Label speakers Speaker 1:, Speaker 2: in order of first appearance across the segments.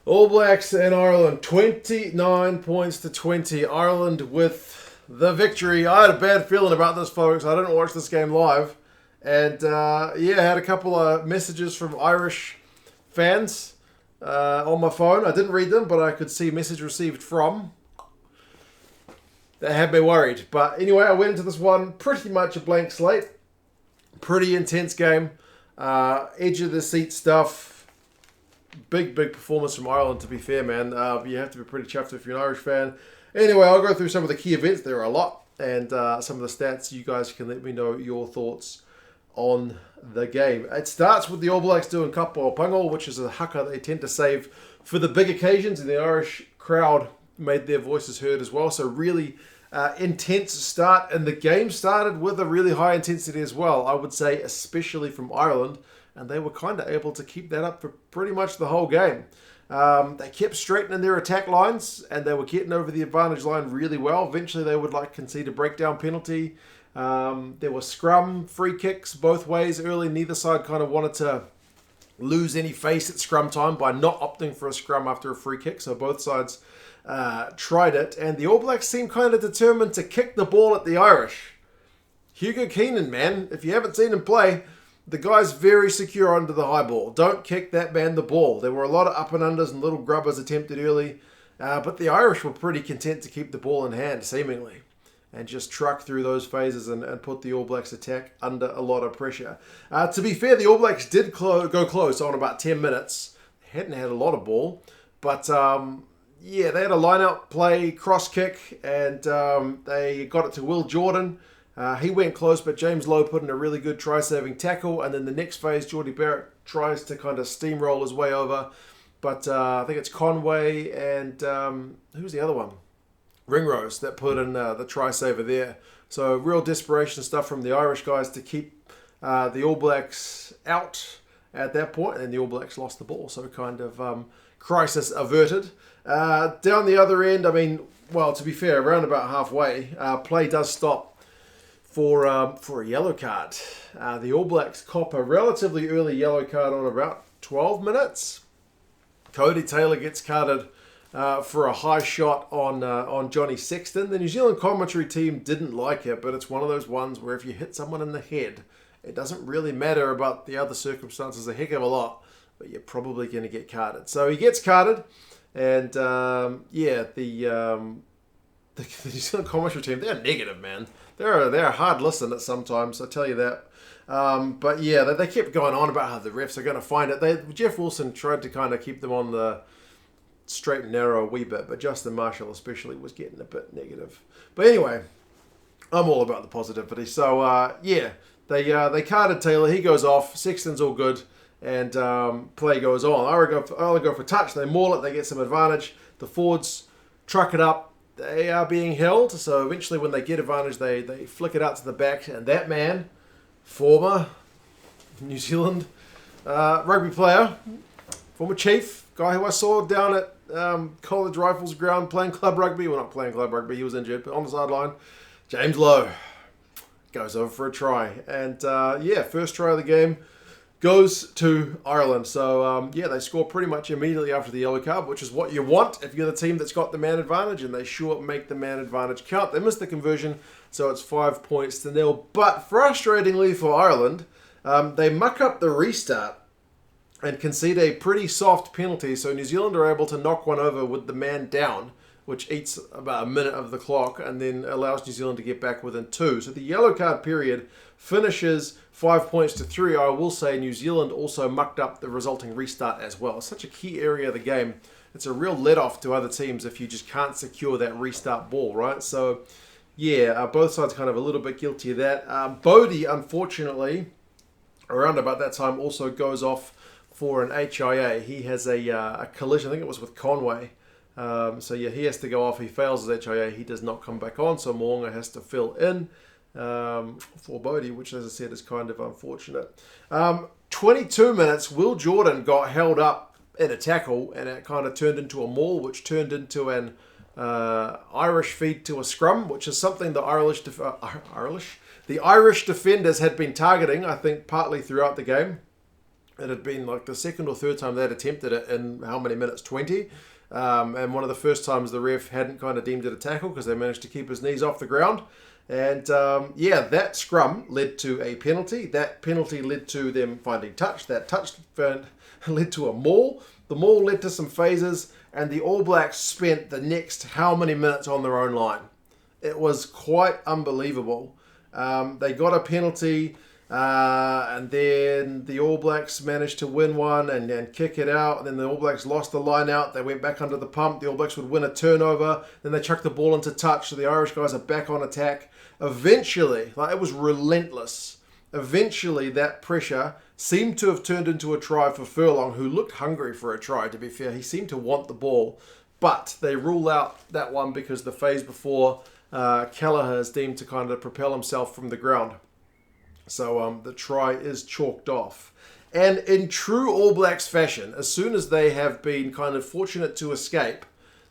Speaker 1: All Blacks and Ireland, 29 points to 20. Ireland with the victory. I had a bad feeling about this, folks. I didn't watch this game live. And I had a couple of messages from Irish fans on my phone. I didn't read them, but I could see message received from. That had me worried. But anyway, I went into this one pretty much a blank slate. Pretty intense game. Edge of the seat stuff. Big performance from Ireland, to be fair, man. You have to be pretty chuffed if you're an Irish fan. Anyway, I'll go through some of the key events. There are a lot. And some of the stats. You guys can let me know your thoughts on the game. It starts with the All Blacks doing kapa o pango, which is a haka they tend to save for the big occasions. And the Irish crowd made their voices heard as well. So really intense start. And the game started with a really high intensity as well. I would say, especially from Ireland. And they were kind of able to keep that up for pretty much the whole game. They kept straightening their attack lines, and they were getting over the advantage line really well. Eventually, they would concede a breakdown penalty. There were scrum free kicks both ways early. Neither side kind of wanted to lose any face at scrum time by not opting for a scrum after a free kick. So both sides tried it, and the All Blacks seemed kind of determined to kick the ball at the Irish. Hugo Keenan, man, if you haven't seen him play, the guy's very secure under the high ball. Don't kick that man the ball. There were a lot of up and unders and little grubbers attempted early, but the Irish were pretty content to keep the ball in hand, seemingly, and just truck through those phases and put the All Blacks attack under a lot of pressure. To be fair, the All Blacks did go close on about 10 minutes. They hadn't had a lot of ball, but they had a line-out play, cross kick, and they got it to Will Jordan. He went close, but James Lowe put in a really good try-saving tackle. And then the next phase, Geordie Barrett tries to kind of steamroll his way over. But I think it's Conway and who's the other one? Ringrose that put in the try-saver there. So real desperation stuff from the Irish guys to keep the All Blacks out at that point. And the All Blacks lost the ball, so kind of crisis averted. Down the other end, to be fair, around about halfway, play does stop for a yellow card. The All Blacks cop a relatively early yellow card on about 12 minutes. Cody Taylor gets carded for a high shot on Johnny Sexton. The New Zealand commentary team didn't like it, but it's one of those ones where if you hit someone in the head, it doesn't really matter about the other circumstances a heck of a lot, but you're probably going to get carded. So he gets carded, and the New Zealand commentary team, they're negative, man. They're a hard listen at sometimes, I tell you that. They kept going on about how the refs are going to find it. Jeff Wilson tried to kind of keep them on the straight and narrow a wee bit, but Justin Marshall especially was getting a bit negative. But anyway, I'm all about the positivity. So, they carded Taylor. He goes off. Sexton's all good. And play goes on. Ireland go for touch. They maul it. They get some advantage. The forwards truck it up. They are being held, so eventually when they get advantage, they flick it out to the back, and that man, former New Zealand rugby player, former chief, guy who I saw down at College Rifles ground playing club rugby, well not playing club rugby, he was injured, but on the sideline, James Lowe goes over for a try, and first try of the game goes to Ireland. So, they score pretty much immediately after the yellow card, which is what you want if you're the team that's got the man advantage, and they sure make the man advantage count. They missed the conversion, so it's 5 points to nil. But frustratingly for Ireland, they muck up the restart and concede a pretty soft penalty, so New Zealand are able to knock one over with the man down, which eats about a minute of the clock and then allows New Zealand to get back within 2. So the yellow card period finishes 5 points to 3. I will say New Zealand also mucked up the resulting restart as well. It's such a key area of the game. It's a real let-off to other teams if you just can't secure that restart ball, right? So, both sides kind of a little bit guilty of that. Bodie, unfortunately, around about that time, also goes off for an HIA. He has a collision, I think it was with Conway. He has to go off. He fails his HIA. He does not come back on, so Moonga has to fill in for Bodie, which, as I said, is kind of unfortunate. 22 minutes, Will Jordan got held up in a tackle, and it kind of turned into a maul, which turned into an Irish feed to a scrum, which is something the Irish defenders had been targeting, I think, partly throughout the game. It had been like the second or third time they'd attempted it in how many minutes? 20. And one of the first times the ref hadn't kind of deemed it a tackle because they managed to keep his knees off the ground. And yeah, that scrum led to a penalty. That penalty led to them finding touch. That touch led to a maul. The maul led to some phases. And the All Blacks spent the next how many minutes on their own line. It was quite unbelievable. They got a penalty. And then the All Blacks managed to win one and kick it out. And then the All Blacks lost the line out. They went back under the pump. The All Blacks would win a turnover. Then they chucked the ball into touch. So the Irish guys are back on attack. Eventually, like it was relentless. Eventually, that pressure seemed to have turned into a try for Furlong, who looked hungry for a try, to be fair. He seemed to want the ball. But they rule out that one because the phase before Kelleher is deemed to kind of propel himself from the ground. So the try is chalked off. And in true All Blacks fashion, as soon as they have been kind of fortunate to escape,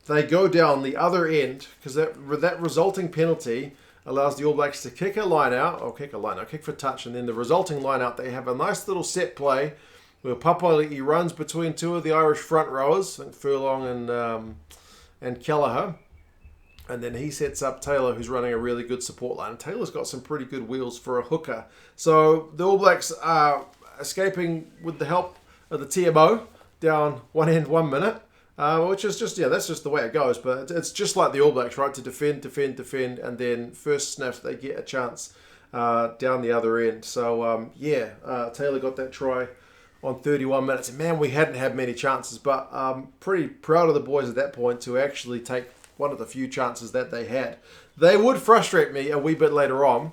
Speaker 1: they go down the other end because that resulting penalty allows the All Blacks to kick for touch, and then the resulting line out, they have a nice little set play where Papali'i runs between two of the Irish front rowers, I think Furlong and Kelleher. And then he sets up Taylor, who's running a really good support line. Taylor's got some pretty good wheels for a hooker. So the All Blacks are escaping with the help of the TMO down one end 1 minute, which is just, that's just the way it goes. But it's just like the All Blacks, right? To defend, and then first sniff, they get a chance down the other end. So, Taylor got that try on 31 minutes. And man, we hadn't had many chances, but I'm pretty proud of the boys at that point to actually take one of the few chances that they had. They would frustrate me a wee bit later on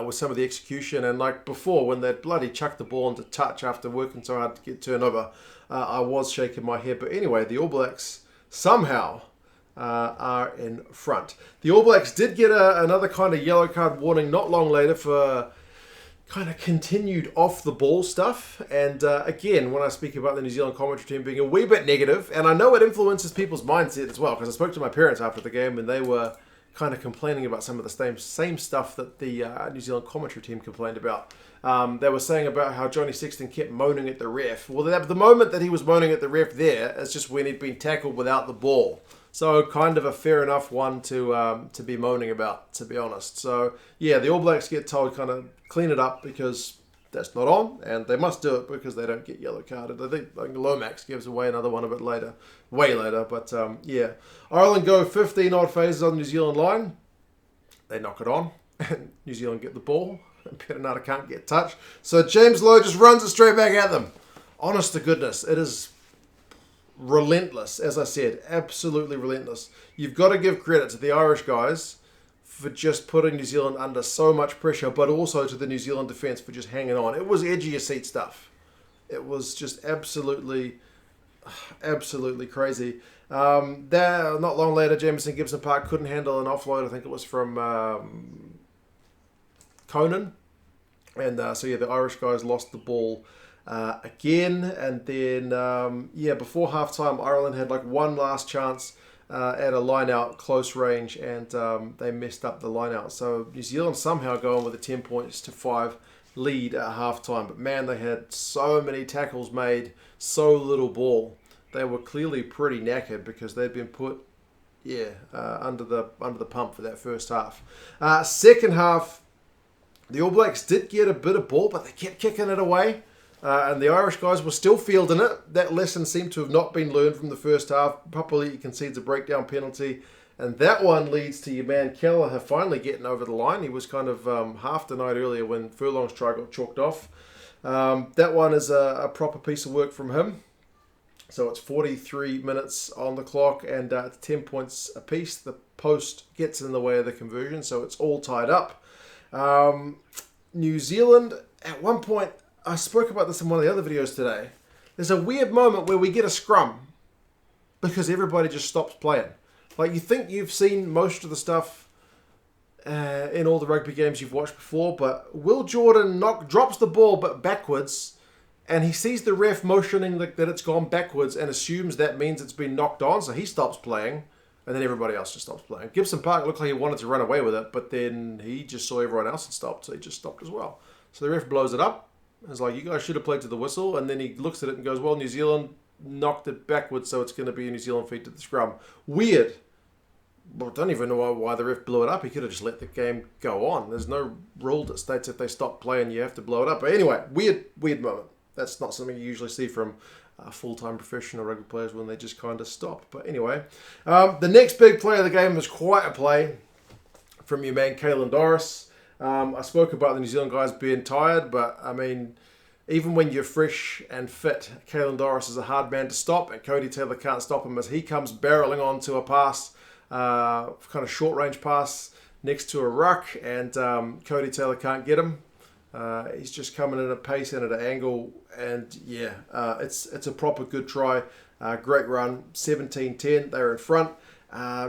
Speaker 1: with some of the execution. And like before, when they bloody chucked the ball into touch after working so hard to get turnover, I was shaking my head. But anyway, the All Blacks somehow are in front. The All Blacks did get another kind of yellow card warning not long later for kind of continued off the ball stuff. And again, when I speak about the New Zealand commentary team being a wee bit negative, and I know it influences people's mindset as well, because I spoke to my parents after the game and they were kind of complaining about some of the same stuff that the New Zealand commentary team complained about. They were saying about how Johnny Sexton kept moaning at the ref. Well, the moment that he was moaning at the ref there is just when he'd been tackled without the ball. So kind of a fair enough one to be moaning about, to be honest. So yeah, the All Blacks get told kind of clean it up because that's not on, and they must do it because they don't get yellow carded. I think Lomax gives away another one a bit later, way later. But Ireland go 15 odd phases on the New Zealand line. They knock it on, and New Zealand get the ball. And Perenara can't get touched. So James Lowe just runs it straight back at them. Honest to goodness, it is relentless, as I said, absolutely relentless. You've got to give credit to the Irish guys for just putting New Zealand under so much pressure, but also to the New Zealand defence for just hanging on. It was edgy as seat stuff. It was just absolutely crazy. Not long later, Jamison Gibson Park couldn't handle an offload. I think it was from Conan. And the Irish guys lost the ball again. And then, before halftime, Ireland had like one last chance at a line out close range, and they messed up the line out. So New Zealand somehow going with a 10 points to 5 lead at halftime. But man, they had so many tackles made, so little ball. They were clearly pretty knackered because they'd been put under the pump for that first half. Second half, the All Blacks did get a bit of ball, but they kept kicking it away. And the Irish guys were still fielding it. That lesson seemed to have not been learned from the first half. Papali'i concedes a breakdown penalty. And that one leads to your man Kelleher finally getting over the line. He was kind of half denied earlier when Furlong's try got chalked off. That one is a proper piece of work from him. So it's 43 minutes on the clock and 10 points apiece. The post gets in the way of the conversion, so it's all tied up. New Zealand, at one point, I spoke about this in one of the other videos today. There's a weird moment where we get a scrum because everybody just stops playing. Like, you think you've seen most of the stuff in all the rugby games you've watched before, but Will Jordan drops the ball but backwards, and he sees the ref motioning that it's gone backwards and assumes that means it's been knocked on, so he stops playing, and then everybody else just stops playing. Gibson Park looked like he wanted to run away with it, but then he just saw everyone else had stopped, so he just stopped as well. So the ref blows it up. It's like, you guys should have played to the whistle. And then he looks at it and goes, well, New Zealand knocked it backwards, so it's going to be a New Zealand feed to the scrum. Weird. Well, I don't even know why the ref blew it up. He could have just let the game go on. There's no rule that states if they stop playing, you have to blow it up. But anyway, weird moment. That's not something you usually see from full-time professional rugby players when they just kind of stop. But anyway, the next big play of the game was quite a play from your man, Caelan Doris. I spoke about the New Zealand guys being tired, but I mean, even when you're fresh and fit, Caelan Doris is a hard man to stop, and Cody Taylor can't stop him as he comes barreling onto a pass, kind of short-range pass next to a ruck, and Cody Taylor can't get him. He's just coming in at pace and at an angle, and yeah, it's a proper good try. Great run, 17-10, they were in front.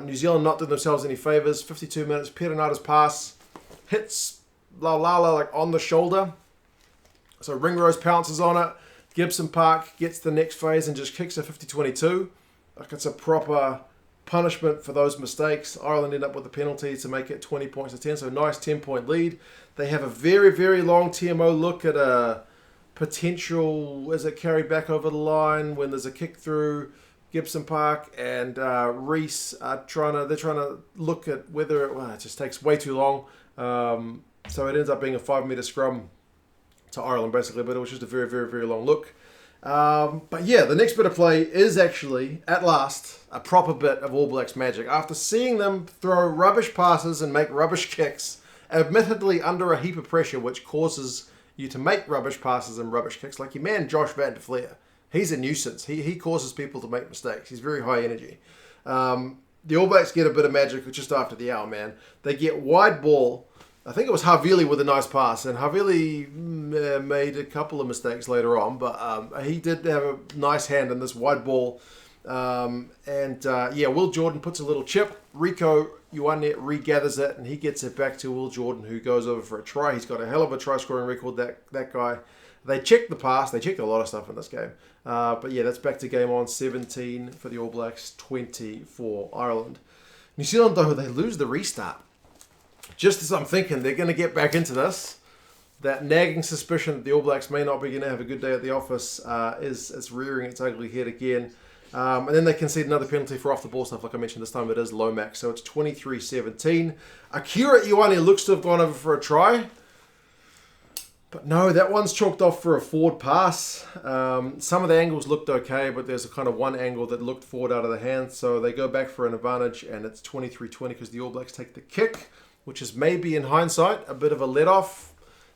Speaker 1: New Zealand not doing themselves any favours. 52 minutes, Perenata's pass hits Laulala like on the shoulder. So Ringrose pounces on it. Gibson Park gets the next phase and just kicks a 50-22. Like, it's a proper punishment for those mistakes. Ireland end up with a penalty to make it 20 points to 10. So nice 10-point lead. They have a very, very long TMO look at a potential, is it carried back over the line when there's a kick through Gibson Park, and Reese are trying to look at whether it just takes way too long. So it ends up being a 5-metre scrum to Ireland basically, but it was just a very, very, very long look. But yeah, the next bit of play is actually, at last, a proper bit of All Blacks magic. After seeing them throw rubbish passes and make rubbish kicks, admittedly under a heap of pressure, which causes you to make rubbish passes and rubbish kicks, like your man Josh Van der Fleer. He's a nuisance. He causes people to make mistakes. He's very high energy. The All Blacks get a bit of magic just after the hour, man. They get wide ball. I think it was Havili with a nice pass, and Havili made a couple of mistakes later on, but he did have a nice hand in this wide ball. Will Jordan puts a little chip. Rico Ioane regathers it, and he gets it back to Will Jordan, who goes over for a try. He's got a hell of a try-scoring record, that guy. They checked the pass. They checked a lot of stuff in this game. But yeah, that's back to game on. 17 for the All Blacks, 20 for Ireland. New Zealand, though, they lose the restart. Just as I'm thinking they're going to get back into this, that nagging suspicion that the All Blacks may not be going to have a good day at the office is rearing its ugly head again. And then they concede another penalty for off-the-ball stuff. Like I mentioned, this time it is Lomax. So it's 23-17. Akira Ioane looks to have gone over for a try. But no, that one's chalked off for a forward pass. Some of the angles looked okay, but there's a kind of one angle that looked forward out of the hand. So they go back for an advantage, and it's 23-20 because the All Blacks take the kick, which is maybe in hindsight a bit of a let-off.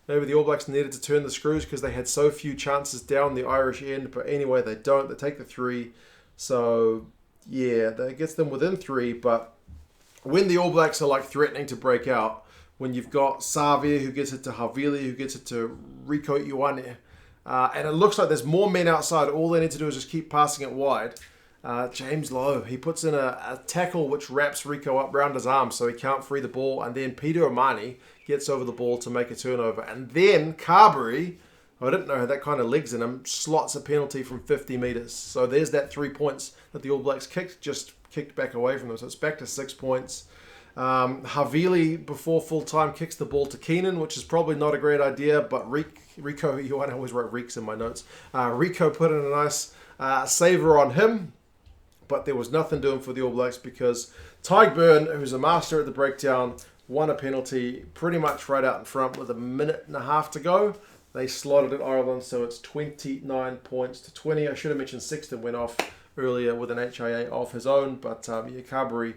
Speaker 1: Maybe the All Blacks needed to turn the screws because they had so few chances down the Irish end. But anyway, they don't. They take the 3. So, yeah, that gets them within 3. But when the All Blacks are like threatening to break out, when you've got Savia who gets it to Havili, who gets it to Rico Ioane, and it looks like there's more men outside, all they need to do is just keep passing it wide. James Lowe, he puts in a tackle which wraps Rico up round his arm so he can't free the ball, and then Peter Omani gets over the ball to make a turnover. And then Carberry, I didn't know had that kind of legs in him, slots a penalty from 50 metres. So there's that 3 points that the All Blacks just kicked back away from them. So it's back to 6 points. Havili, before full time, kicks the ball to Keenan, which is probably not a great idea, but Rico, I always write Reeks in my notes. Rico put in a nice saver on him, but there was nothing doing for the All Blacks because Tyg Byrne, who's a master at the breakdown, won a penalty pretty much right out in front with a minute and a half to go. They slotted at Ireland, so it's 29 points to 20. I should have mentioned Sexton went off earlier with an HIA of his own, but Carberry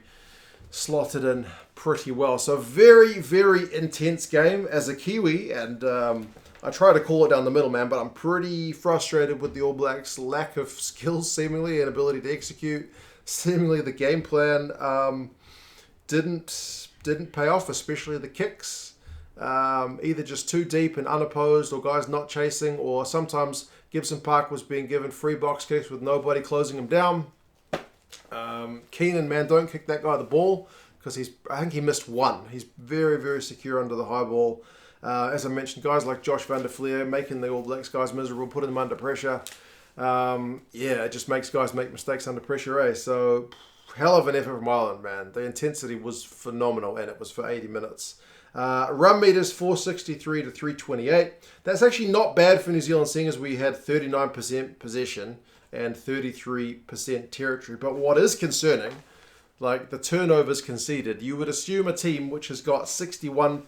Speaker 1: slotted in pretty well. So very, very intense game as a Kiwi, and I try to call it down the middle, man, but I'm pretty frustrated with the All Blacks' lack of skills, seemingly, and ability to execute. Seemingly the game plan didn't pay off, especially the kicks. Either just too deep and unopposed, or guys not chasing, or sometimes Gibson Park was being given free box kicks with nobody closing him down. Keenan, man, don't kick that guy the ball because I think he missed one. He's very, very secure under the high ball. As I mentioned, guys like Josh Van der Fleer making the All Blacks guys miserable, putting them under pressure. It just makes guys make mistakes under pressure, eh? So, hell of an effort from Ireland, man. The intensity was phenomenal, and it was for 80 minutes. Run meters 463 to 328. That's actually not bad for New Zealand, seeing as we had 39% possession and 33% territory. But what is concerning, like the turnovers conceded, you would assume a team which has got 61%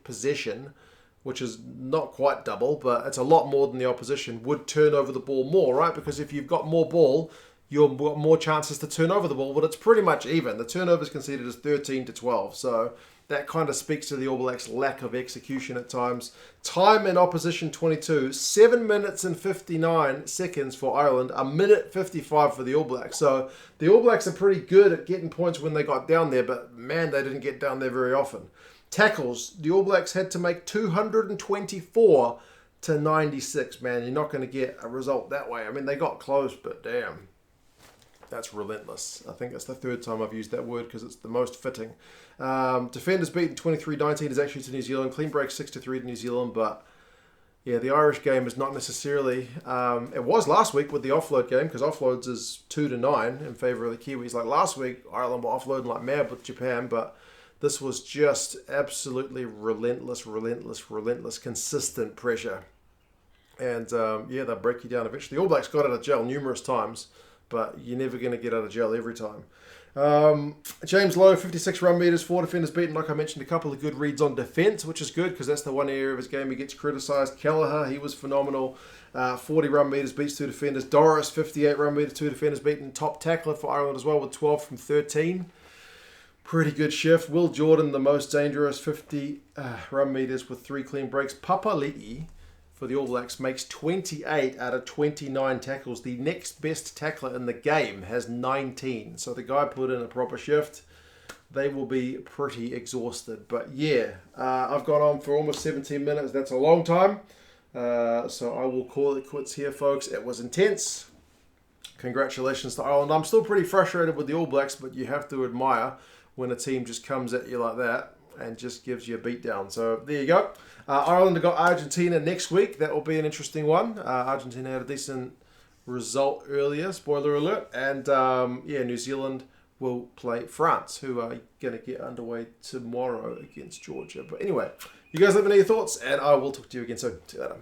Speaker 1: possession, which is not quite double, but it's a lot more than the opposition, would turn over the ball more, right? Because if you've got more ball, you've got more chances to turn over the ball, but it's pretty much even. The turnovers conceded is 13 to 12, so that kind of speaks to the All Blacks' lack of execution at times. Time in opposition 22, 7 minutes and 59 seconds for Ireland, a minute 55 for the All Blacks. So the All Blacks are pretty good at getting points when they got down there, but man, they didn't get down there very often. Tackles, the All Blacks had to make 224 to 96. Man, you're not going to get a result that way. I mean, they got close, but damn, that's relentless. I think it's the third time I've used that word because it's the most fitting. Defenders beaten 23-19 is actually to New Zealand. Clean break 6-3 to New Zealand, but yeah, the Irish game is not necessarily... it was last week with the offload game because offloads is 2-9 in favour of the Kiwis. Like last week, Ireland were offloading like mad with Japan, but this was just absolutely relentless, consistent pressure. And yeah, they'll break you down eventually. The All Blacks got out of jail numerous times, but you're never going to get out of jail every time. James Lowe, 56 run meters, 4 defenders beaten. Like I mentioned, a couple of good reads on defence, which is good because that's the one area of his game he gets criticised. Kelleher, he was phenomenal. 40 run meters, beats 2 defenders. Doris, 58 run meters, 2 defenders beaten. Top tackler for Ireland as well with 12 from 13. Pretty good shift. Will Jordan, the most dangerous, 50 run meters with 3 clean breaks. Papali'i for the All Blacks makes 28 out of 29 tackles. The next best tackler in the game has 19. So the guy put in a proper shift. They will be pretty exhausted. But yeah, I've gone on for almost 17 minutes. That's a long time. So I will call it quits here, folks. It was intense. Congratulations to Ireland. I'm still pretty frustrated with the All Blacks, but you have to admire when a team just comes at you like that and just gives you a beat down. So there you go. Ireland have got Argentina next week. That will be an interesting one. Argentina had a decent result earlier, spoiler alert. And yeah, New Zealand will play France, who are going to get underway tomorrow against Georgia. But anyway, you guys let me know your thoughts, and I will talk to you again soon. See you later.